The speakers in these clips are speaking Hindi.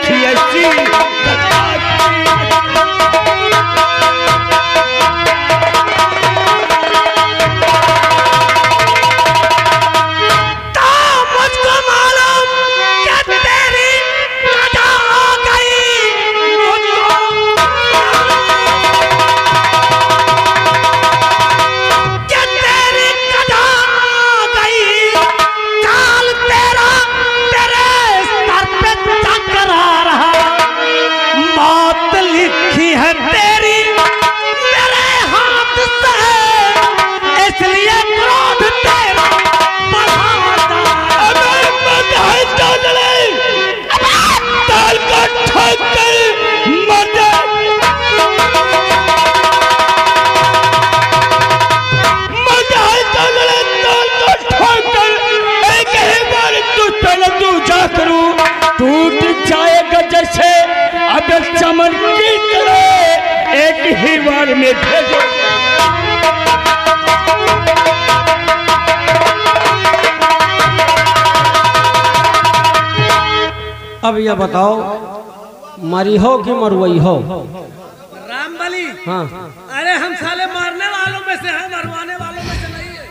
देखी ऐसी टूट जाएगा जैसे अब चमन की तरह एक ही बार में भेजो। अब यह बताओ मरी हो कि मरवई हो? रामबली। हाँ। अरे हम साले मारने वालों में से हैं, मरवाने वालों में से नहीं है।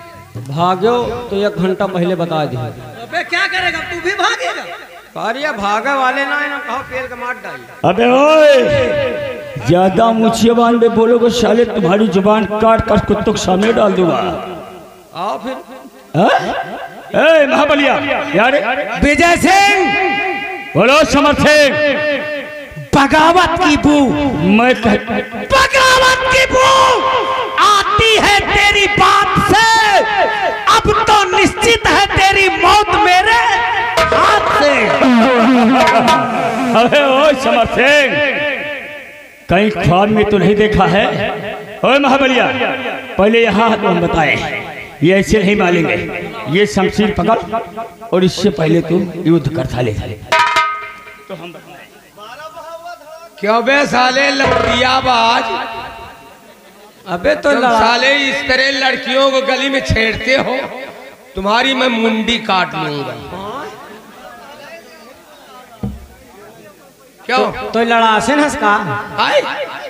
भाग्यो तो 1 घंटा पहले बता दी। अबे क्या करेगा, तू भी भागेगा? कार्य भागे वाले ना कहो पेड़ के मार डाली। अबे ओए ज्यादा मुझियाबान में बोलोगे साले तुम्हारी जुबान काट कर कुत्तों के सामने डाल दूंगा। आओ फिर। ए महाबलिया यार विजय सिंह बोलो समर सिंह। बगावत की बू मैं बगावत की बू आती है तेरी बात से, अब तो निश्चित है तेरी मौत मेरे हाथ से। अबे ओए समर सिंह कहीं ख्वाब में तो नहीं देखा है? ओए महाबलिया पहले यहाँ हम बताए ये ऐसे नहीं मारेंगे, ये शमशीर पकड़ और इससे पहले तुम युद्ध कर साले। तो हम क्यों बे साले लड़कियाबाज? अबे तो साले इस तरह लड़कियों को गली में छेड़ते हो, तुम्हारी मैं मुंडी काट लूंगा। क्यों तो लड़ासे हंसका?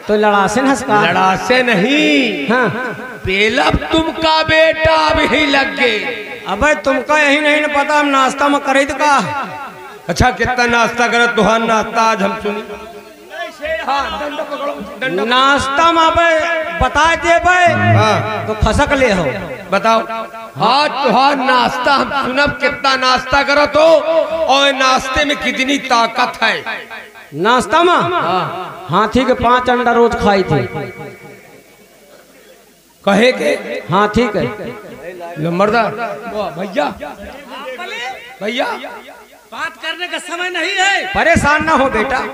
तो लड़ासे हंसका? लड़ासे नहीं। हाँ। पेलब तुमका बेटा भी लग गए। अबे तुमका यही नहीं न पता हम नाश्ता में करे का। अच्छा कितना नाश्ता करे तुहार नाश्ता आज हम सुनी। नाश्ता में अबे बता दे भाई तो खसक ले हो। बताओ आज तुहार नाश्ता हम सुनब कितना नाश्ता करो तो, और नाश्ते में कितनी ताकत है। नाश्ता में हाथी के 5 अंडा रोज खाई थी। कहे के हाँ ठीक है नंबरदार भैया भैया बात करने का समय नहीं है। परेशान ना हो बेटा। तो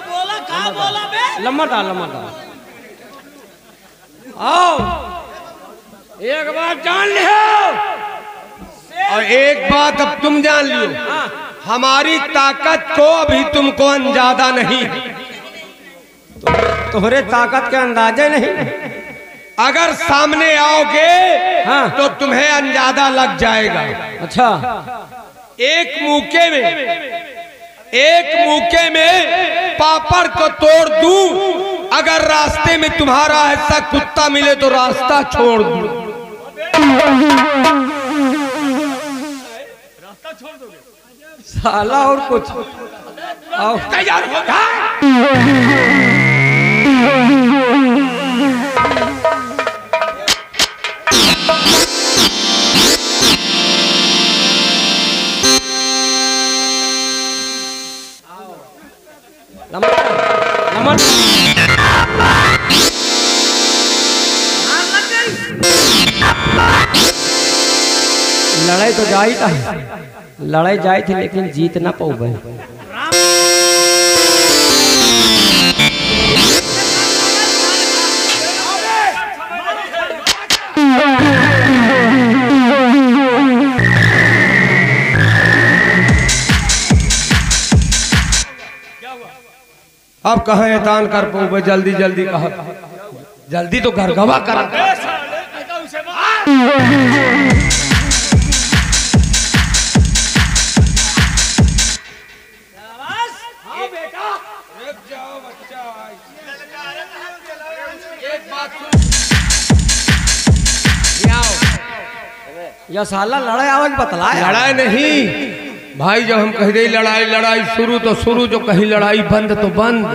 बोला कहाँ बोला बे? लम्बा डाल। आओ एक बात जान लियो और एक बात अब तुम जान लियो, हमारी ताकत को अभी तुमको अंदाजा नहीं है। तोहरे ताकत के अंदाजे नहीं। अगर सामने आओगे हाँ। तो तुम्हें अंदाजा लग जाएगा। अच्छा एक मुक्के में पापड़ को तोड़ दूं, अगर रास्ते में तुम्हारा ऐसा कुत्ता मिले तो रास्ता छोड़ दूं। रास्ता छोड़ दोगे साला और कुछ। आओ तैयार हो जा। लड़ाई तो जाई था, लड़ाई जाई थी लेकिन जीत ना पाऊ भाई। अब कहा एतान कर पाऊ जल्दी जल्दी कहा, जल्दी तो घर गवा कर। या साला लड़ाई आवाज बतला लड़ाई नहीं भाई, जब हम कह दे लड़ाई लड़ाई शुरू तो शुरू, जो कहीं लड़ाई बंद तो बंद।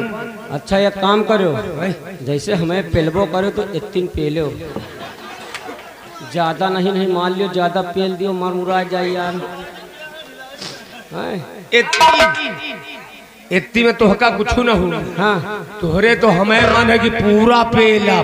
अच्छा एक काम करो, जैसे हमें पेलबो करो तो इतनी पेलो, ज्यादा नहीं नहीं मान लियो, ज्यादा पेल दियो मर मुरा जाए यार। इतनी में तोहका कुछ न हो। हाँ तोहरे तो हमें मन है कि पूरा पेला।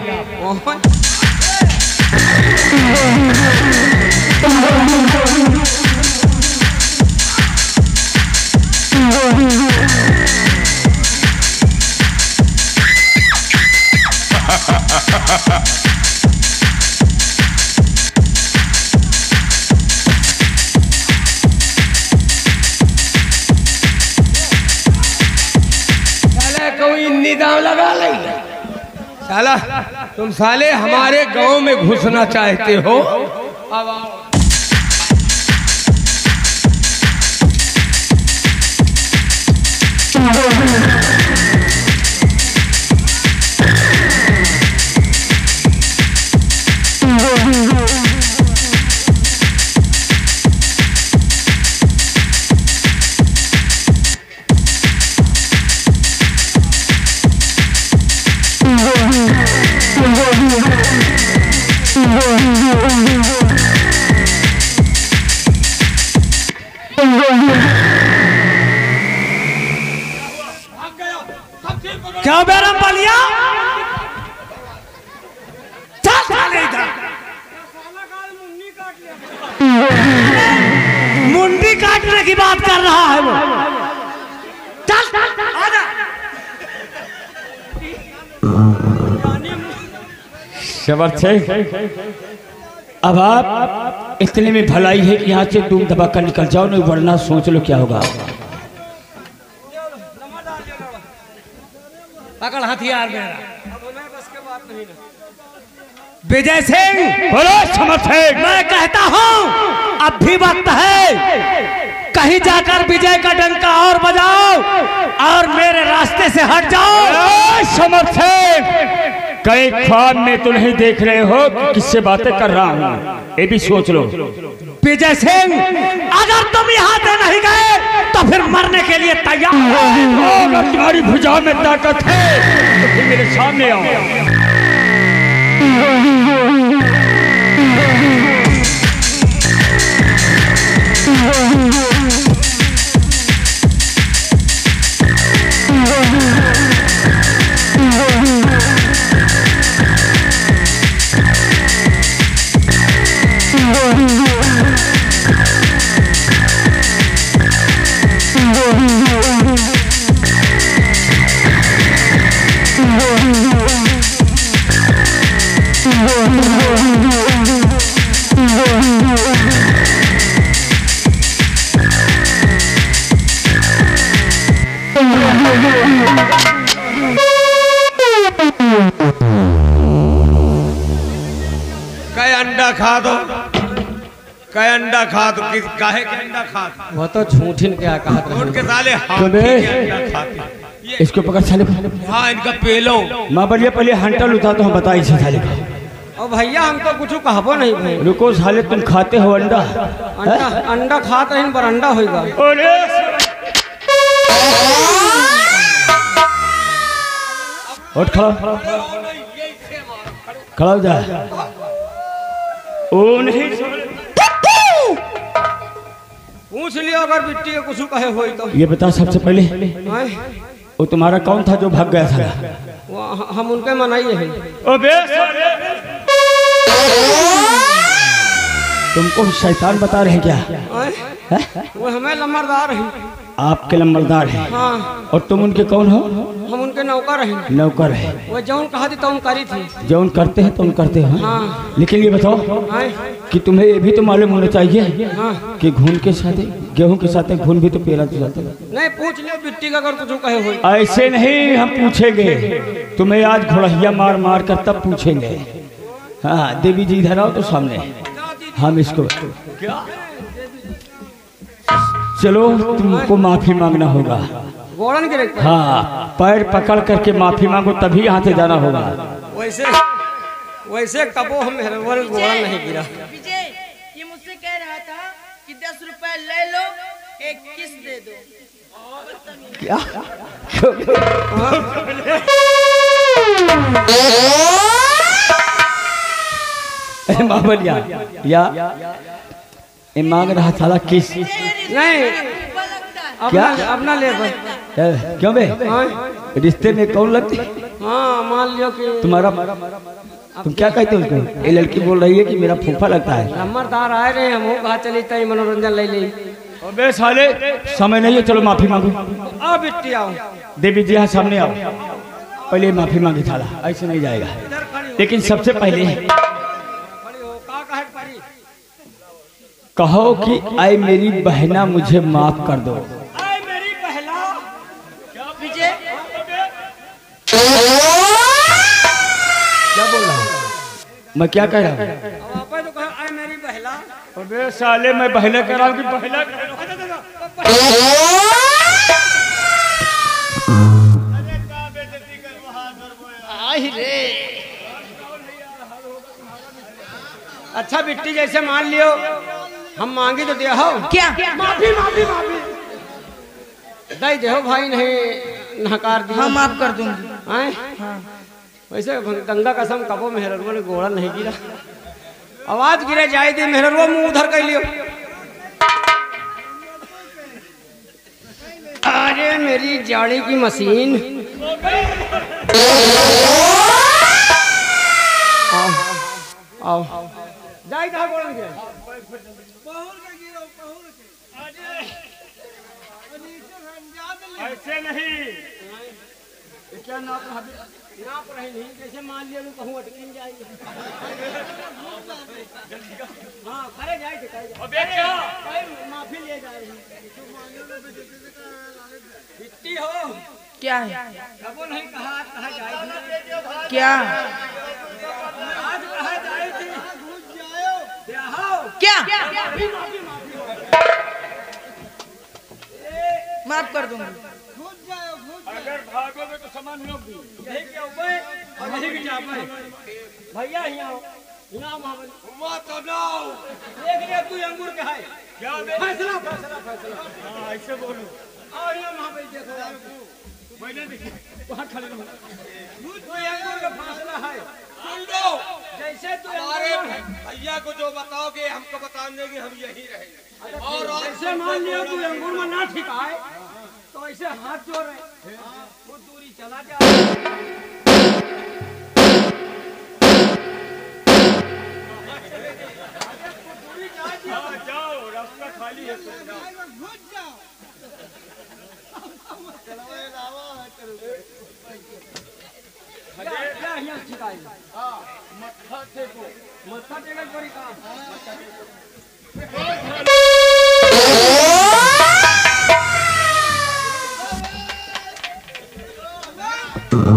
कोई निदान लगा लेगा साला। तुम साले हमारे गांव में घुसना चाहते हो? अब आओ। क्या बेरम बलिया, चल साले इधर। मुंडी काटने की बात कर रहा है वो। चल आजा। अब आप इतने में भलाई है कि यहाँ से तुम दबा कर निकल जाओ, नहीं वरना सोच लो क्या होगा। पकड़ हथियार मेरा। विजय सिंह बोलो समर्थ सिंह, मैं कहता हूँ अब भी वक्त है, कहीं जाकर विजय का डंका और बजाओ और मेरे रास्ते से हट जाओ। समर्थ सिंह, कहीं ख्वाब में तो नहीं देख रहे हो कि किससे बातें कर रहा हूँ, ये भी सोच लो। विजय सिंह, अगर तुम यहाँ से नहीं गए तो फिर मरने के लिए तैयार हो। अगर तुम्हारी भुजाओं में ताकत है तो फिर मेरे सामने आओ। कई अंडा खा दो, कई अंडा खा दो, किस काहे के अंडा खा दो? वो तो झूठिन क्या कहा उनके साले इसको पकड़ साले। हाँ इनका पेलो। माँ बढ़िया पहले हंटर उठा तो हम बताई से साले का। और भैया हम तो कुछ कहबो नहीं भाई। रुको साले, तुम खाते हो अंडा? अंडा अंडा खाते हैं बरंडा होगा। उठ खड़ा खड़ा हो जा। ओ नहीं पूछ लियो अगर बिट्टी के कुछ कहे होई तो। ये बता सबसे पहले वो तुम्हारा कौन था जो भाग गया था? वो हम उनके मनाइए हैं। तुमको शैतान बता रहे हैं क्या? वो हमें लम्बरदार हैं। आपके लम्बरदार हैं? हाँ। और तुम उनके कौन हो? हम उनके नौकर हैं। नौकर है। वो जौन कहा थी तो उन करी थी। जौन करते हैं तो उन करते हैं। हाँ। लेकिन ये बताओ कि तुम्हें ये भी तो मालूम होना चाहिए कि घून के साथ गेहूं के साथ घून भी तो पेरा जाता है। नहीं पूछ लियो बिट्टी का अगर कुछ कहे होई। ऐसे नहीं हम पूछेंगे तुम्हें, आज घोड़िया मार मार कर तब पूछेंगे। हाँ देवी जी इधर आओ तो सामने हम इसको। चलो तुमको माफी मांगना होगा। गोड़न गिरे। हाँ पैर पकड़ करके माफी मांगो तभी यहाँ से जाना होगा। वैसे वैसे कबो हम मेहरबान घोड़ा नहीं गिरा। विजय ये मुझसे कह रहा था कि 10 रुपए ले लो, एक किस दे दो। क्या महाबलिया या ये मांग रहा था किस नहीं क्या? अपना ले भाई। क्यों बे रिश्ते में कौन लगती? हाँ मान लियो कि तुम्हारा तुम क्या कहते हो उसको? ये लड़की बोल रही है कि मेरा फूफा लगता है। नंबरदार आए रहे हम कहा चली तई मनोरंजन ले ली। अबे साले समय नहीं है, चलो माफी मांगो। अब बिट्टी आओ देवी जी यहाँ सामने आओ, पहले माफी मांगी थाला, ऐसे नहीं जाएगा। लेकिन सबसे पहले कहो कि आए मेरी बहना मुझे माफ कर दो। आए मेरी बहना विजय क्या बोल रहा हूँ मैं? क्या कह रहा हूँ? आप तो कहा आए मेरी बहला। अबे साले मैं बहला कह रहा हूँ कि बहला अच्छा बिट्टी जैसे मान लियो हम मांगी तो दिया हो क्या? माफी माफी माफी दे दे भाई, नहीं नकार दिया हाँ माफ कर दूंगी। आए वैसे गंगा कसम कबो मेहरबो ने घोड़ा नहीं गिरा। आवाज गिरे जाए दी मेहरबो मुंह उधर कर लियो। अरे मेरी जाड़ी की मशीन आओ आओ जाए कहा बोल के ऐसे नहीं क्या नाप रहे नहीं जैसे मान लिया मैं कहूँ अटकिन जाएगी। हाँ करे जाए माफी ले जाए बिट्टी हो क्या है? कबो नहीं कहा जाए क्या आज कहा जाए थी क्या? माफ कर दूंगी। अगर भागोगे तो सामान होगी। यही क्या उपाय और यही की जाप है भैया यहाँ तो नाओ देख लिया तू अंगूर के है क्या फैसला फैसला फैसला। हाँ ऐसे बोलो। और यहाँ महाबली देखो मैंने देखी वहाँ खड़े रहो। तू अंगूर का फैसला है सुन लो जैसे तू हमारे भैया को जो बताओगे हमको बता देंगे, हम यही रहेंगे। और जैसे मान लिया तू अंगूर में ना ठिकाए तो ऐसे हाथ जोड़ रहे वो दूरी चला जा। जाओ रास्ता खाली है। मत्था टेक बड़ी काम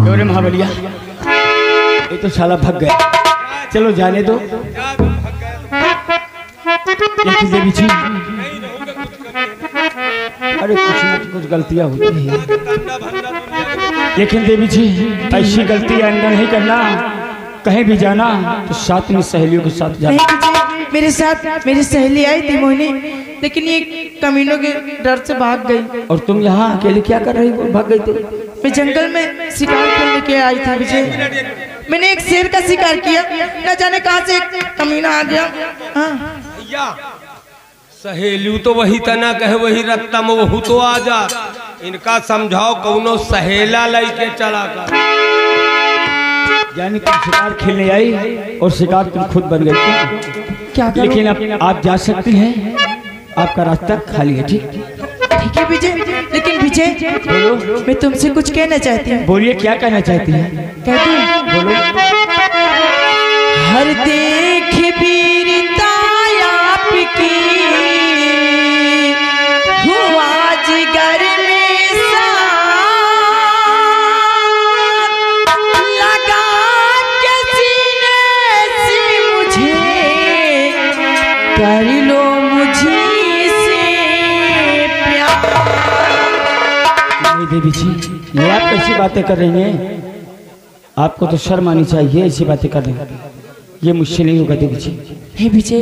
क्यों रे महाबलिया, ये तो साला भग गया। चलो जाने दो। लेकिन देवी जी अरे कुछ न कुछ गलतियां होती हैं, लेकिन देवी जी ऐसी गलती आइंदा नहीं करना। कहीं भी जाना तो साथ में सहेलियों के साथ जाना। नहीं विजय, मेरे साथ मेरी सहेली आई थी मोहिनी, लेकिन ये कमीनों के डर से भाग गई। और तुम यहाँ अकेले क्या कर रही हो? भाग गई थी? मैं जंगल में शिकार करने के आई थी विजय। मैंने एक शेर का शिकार किया, न जाने कहाँ से एक कमीना आ गया। हाँ भैया सहेलू तो वही तना कहे वही रत्तम वहू तो आ जा। इनका समझाओ कौनो सहेला लेके चला कर। यानी तुम शिकार खेलने आई और शिकार तुम खुद बन गई थी। क्या करूं? लेकिन अब आप जा सकती हैं, आपका रास्ता खाली है। ठीक ठीक है विजय, लेकिन विजय बोलो। मैं तुमसे कुछ कहना चाहती हूँ। बोलिए क्या कहना चाहती हैं? कहती हूँ बोलो। हर देख वीरता आपकी हुआ जिगर में लगा के सीने से मुझे कर लो मुझे से प्यार। नहीं देवी जी, ये आप कैसी बातें कर रही हैं? आपको तो शर्म आनी चाहिए ऐसी बातें कर रही हैं। ये मुझसे नहीं होगा देवी जी। हे विजय,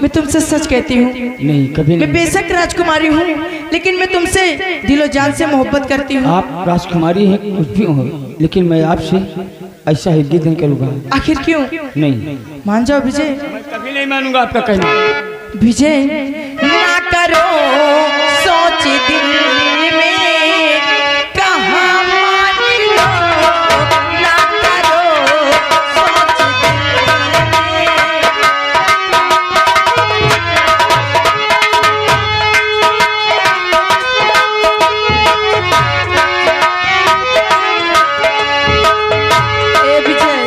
मैं तुमसे सच कहती हूँ, नहीं कभी मैं नहीं। बेशक राजकुमारी हूँ, लेकिन मैं तुमसे दिलो जान से मोहब्बत करती हूँ। आप राजकुमारी हैं कुछ भी हो, लेकिन मैं आपसे ऐसा हरगिज़ नहीं करूँगा। आखिर क्यों? नहीं, मान जाओ विजय। मैं कभी नहीं मानूंगा आपका कहना। विजय ना करो सोच दिल में, कहाँ मान लो, ना करो सोच दिल में। ए विजय,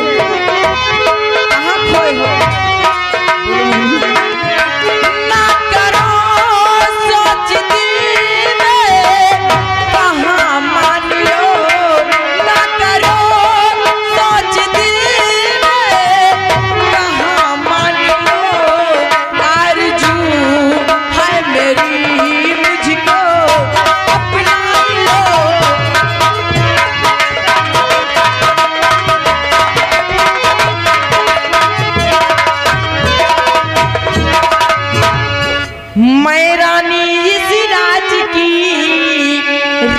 कहाँ खोए हो? ना करो सोच दिल में, कहाँ मान लो, ना करो सोच दिल में, कहाँ मान लो। आरज़ू है मेरी मुझको अपना लो। मैं रानी इस राज की,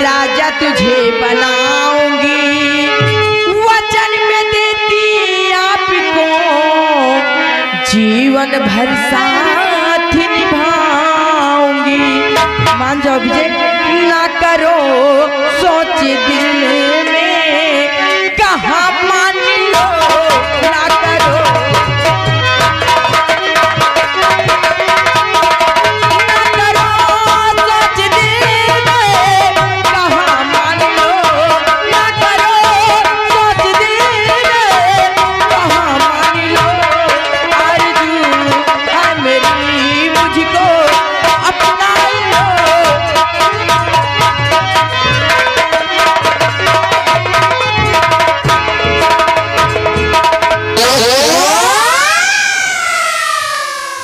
राजा तुझे बनाऊंगी, वचन में देती आपको, जीवन भर साथ निभाऊंगी। मान जाओ विजय, ना करो सोच दिल में, कहाँ मान लो, ना करो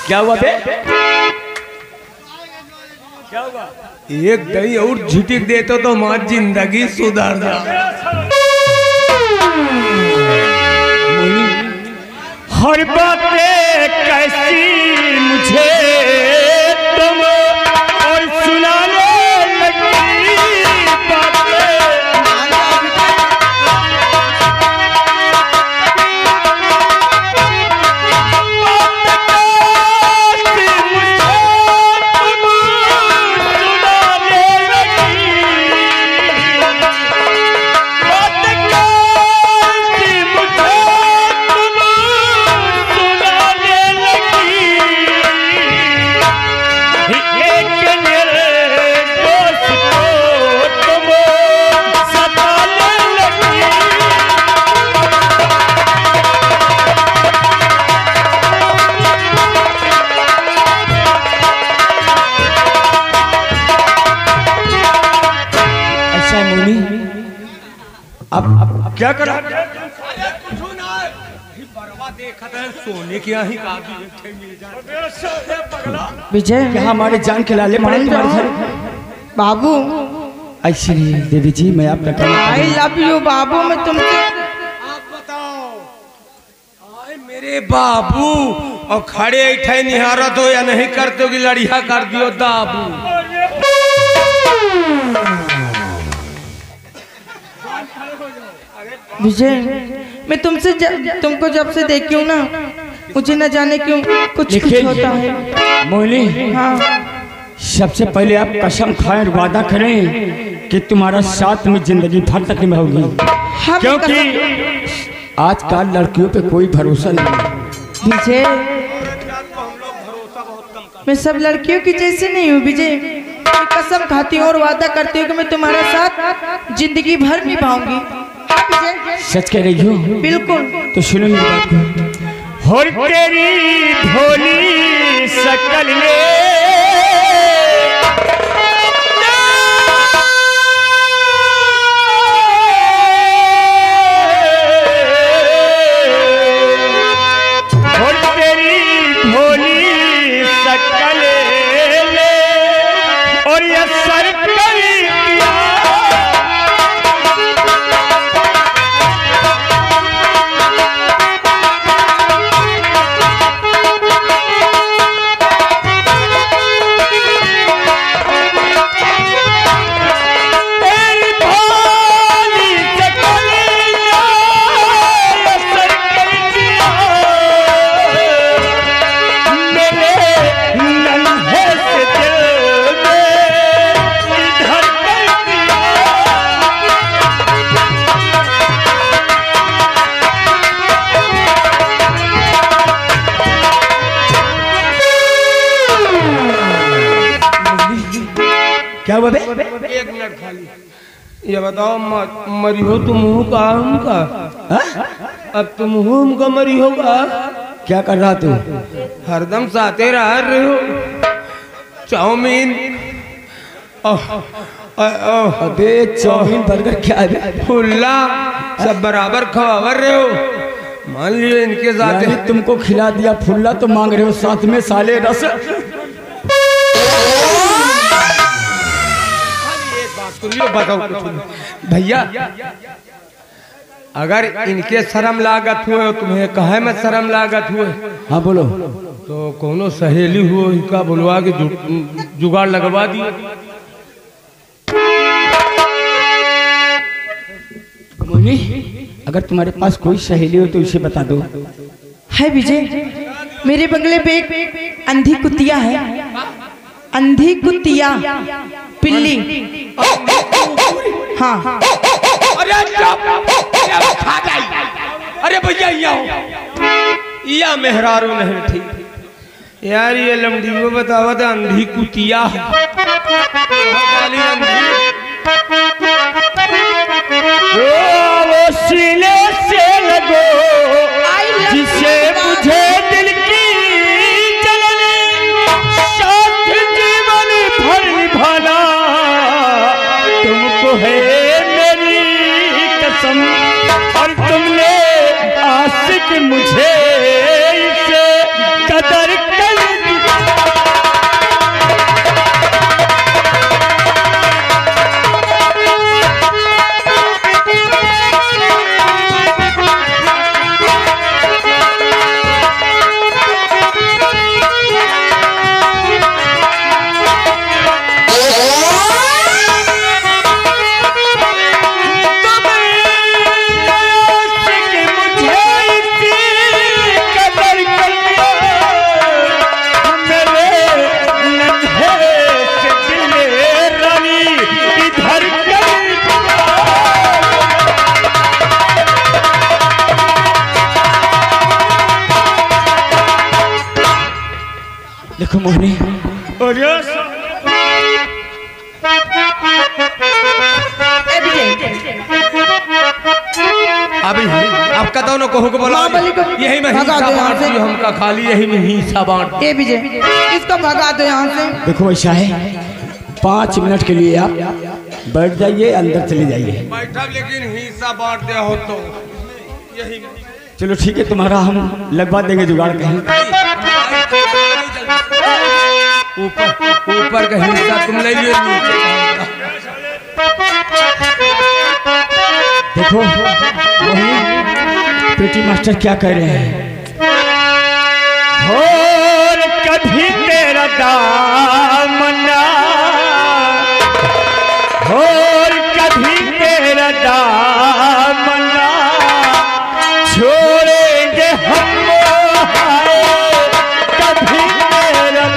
क्या हुआ बे? क्या हुआ? एक दही और झिटिक देते तो माँ जिंदगी सुधार जा। हर बातें कैसी मुझे तुम और सुनाने लगी बातें। अब क्या करा? सोने की ही विजय, यहाँ हमारे जान के लाले पड़े तुम्हारे घर। बाबू, ऐसी देवी जी मैं आपका कहना आई लव यू बाबू। मैं तुमसे आप बताओ, आए मेरे बाबू और खड़े ऐठे निहारत हो या नहीं करते हो कि लड़िया कर दियो दाबू। विजय, मैं तुमको जब से देखी हूँ ना, मुझे न जाने क्यों कुछ होता है। मोहिनी, हाँ, सबसे पहले आप कसम खाएं और वादा करें कि तुम्हारा साथ में जिंदगी भर तक निभाऊंगी, क्योंकि आजकल लड़कियों पे कोई भरोसा नहीं। विजय, मैं सब लड़कियों की जैसे नहीं हूँ विजय। मैं कसम खाती हूँ और वादा करती हूँ कि मैं तुम्हारे साथ जिंदगी भर निभाऊंगी। सच कह रही हो? बिल्कुल। तो सुनो मेरी बात को। और तेरी भोली शकल में और ये सर कर दिया मिनट खाली ये बताओ मरी हो तुम हूँ का उनका? अब तुम हूँ उनका मरी होगा? क्या कर रहा तू? हरदम साथे रह रहे हो। चाउमीन अबे चाउमीन बर्गर क्या है? फुल्ला सब बराबर खबर रहे हो। मान लियो इनके साथ यानी तुमको खिला दिया फुल्ला तो मांग रहे हो साथ में साले रस। भैया अगर इनके शर्म लागत हुए तुम्हें कहे में शर्म लागत हुए? हाँ बोलो। तो कोनो सहेली हो इनका बुलवा के जुगाड़ लगवा दिए। मोनी अगर तुम्हारे पास कोई सहेली हो तो इसे बता दो। है विजय, मेरे बंगले पे एक अंधी कुतिया है, अंधी कुतिया पिल्ली। हाँ अरे खा जाई। अरे भैया या मेहरारू नहीं ठीक यार। ये लमड़ी को बतावा था अंधी कुतिया है। वो सीने से लगो जिसे मुझे दिल की जलन साथ जीवन भर निभाना तुमको है मेरी कसम और तुमने आशिक मुझे इसे कदर कर देखो मोहनी अभी आपका दोनों को हुक्म बोला यही में हिस्सा बांट दियो हमका खाली यही में हिस्सा बांट। ए विजय इसको भगा दो यहाँ से। देखो ऐसा है 5 मिनट के लिए आप बैठ जाइए अंदर चले जाइए। बैठा लेकिन हिस्सा बांट दिया हो तो यही। चलो ठीक है तुम्हारा हम लगवा देंगे जुगाड़ कहीं। ऊपर का हिस्सा तुम ले लियो देखो वही पेटी मास्टर क्या कह रहे हैं। और कभी तेरा दामना और कभी तेरा दामना छोड़ेंगे हम कभी तेरा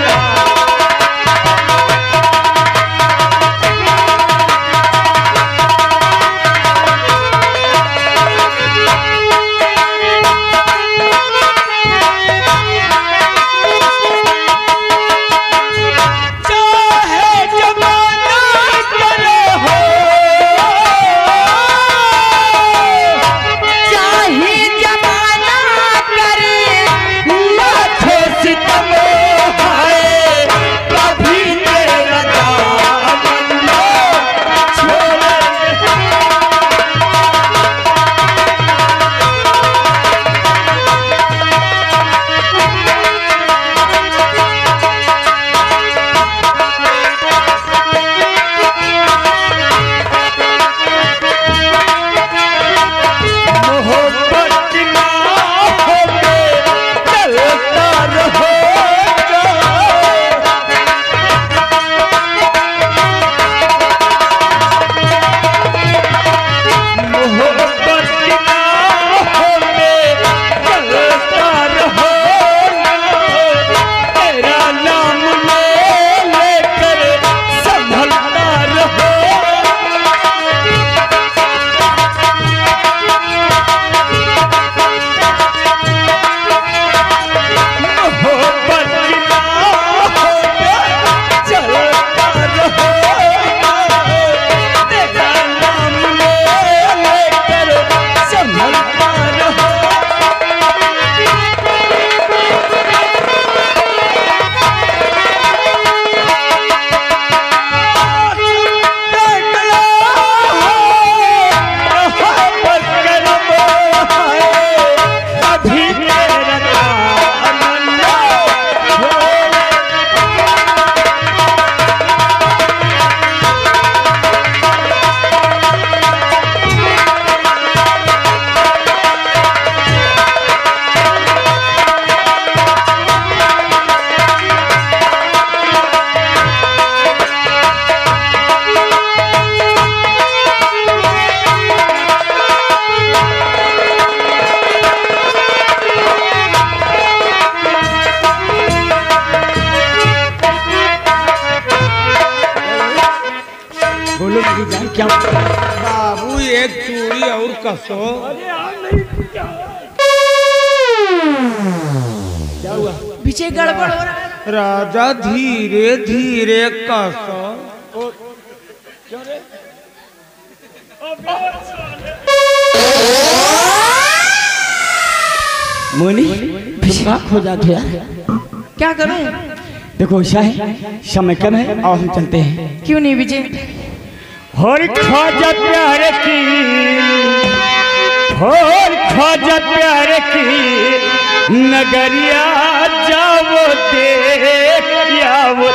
कसो। विजय गड़बड़ हो रहा है। राजा धीरे धीरे कसो। मोनी खो जाते यार। क्या करूं? देखो ऐसा है, समय कम है और हम चलते हैं। क्यों नहीं विजय? होर ख्वाजा प्यारे की, होर ख्वाजा प्यारे की नगरिया जाओ देख आओ।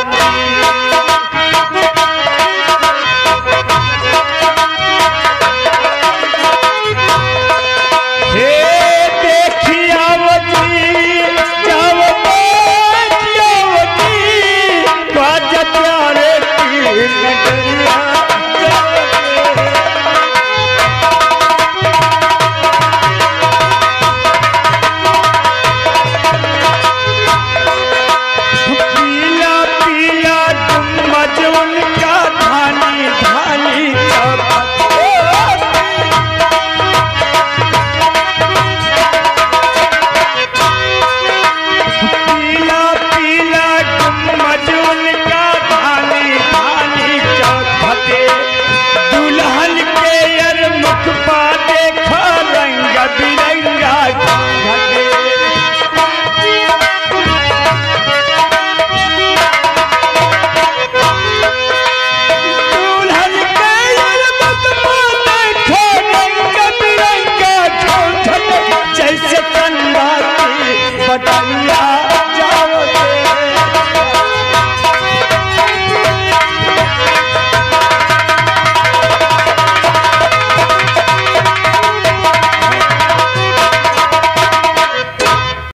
जैसे कंधा की बटैया